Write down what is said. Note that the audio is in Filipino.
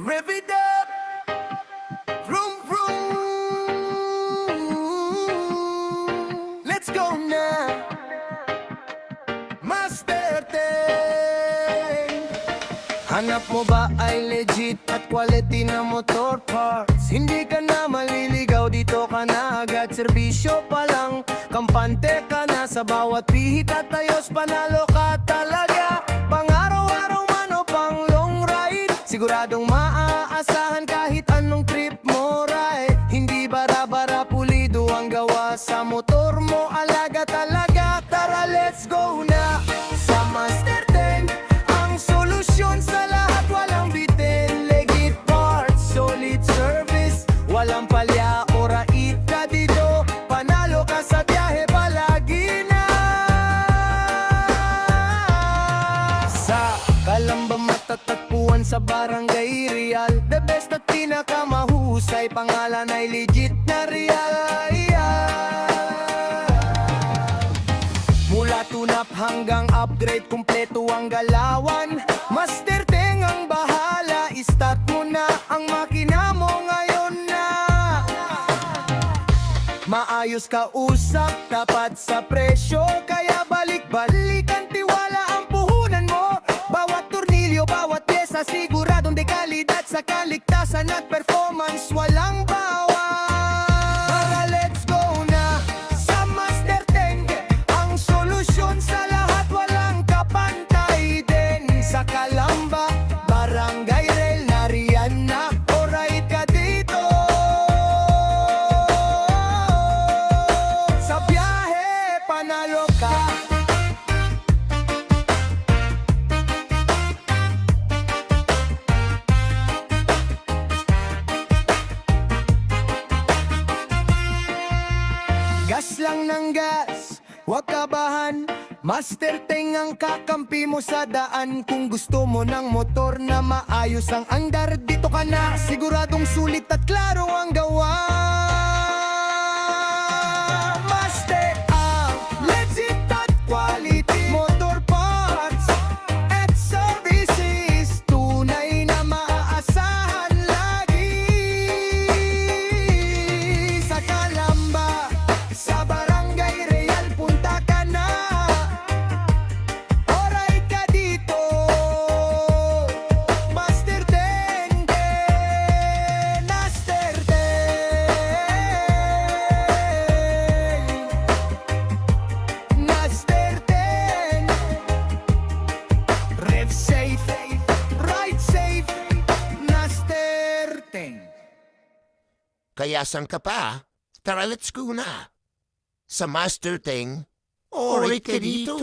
Rev it up, vroom vroom. Let's go now, Master Teng. Hanap mo ba ay legit at quality na motor parts? Hindi ka na maliligaw, dito ka na agad. Serbisyo pa lang, kampante ka na sa bawat pihit at ayos. Panalo ka talaga, pang araw-araw man o pang long ride. Siguradong maaasahan kahit anong trip mo ride. Hindi bara-bara, pulido ang gawa sa motor mo. Alaga talaga, tara let's go na sa Master Teng. Ang solusyon sa lahat, walang bitin. Legit parts, solid service, walang palya o rait ka dito. Panalo ka sa biyahe palagi na. Sa Calamba matatagpuan sa Barangay Real, the best at pinakamahusay, pangalan ay legit na real. Mula tunap hanggang upgrade, kumpleto ang galawan. Master Teng ang bahala, start mo na ang makina mo ngayon na. Maayos ka usap, tapat sa presyo, kaya balik-balik ang tiwala ang puhunan mo. Bawat tornilyo, bawat pyesa, siguradong dekalidad sa kaligtasan at performance, walang bawas. Tara let's go na sa Master Teng. Ang solusyon sa lahat, walang kapantay din. Sa Calamba, Barangay Real, nariyan na. Alright ka dito sa biyahe, panalo ka. Gas lang ng gas, huwag kabahan. Master Teng ang kakampi mo sa daan. Kung gusto mo ng motor na maayos ang andar, dito ka na. Siguradong sulit at klaro ang gawa. Master ang legit at quality motor parts at services, tunay na maaasahan lagi. Sa Calamba, sa Barangay Real, punta ka na. Alright ka dito, Master Teng. Master Teng, Master Teng. Rev safe, ride safe, Master Teng. Kaya saan ka pa? Tara let's go na sa Master Teng. Oray ka dito.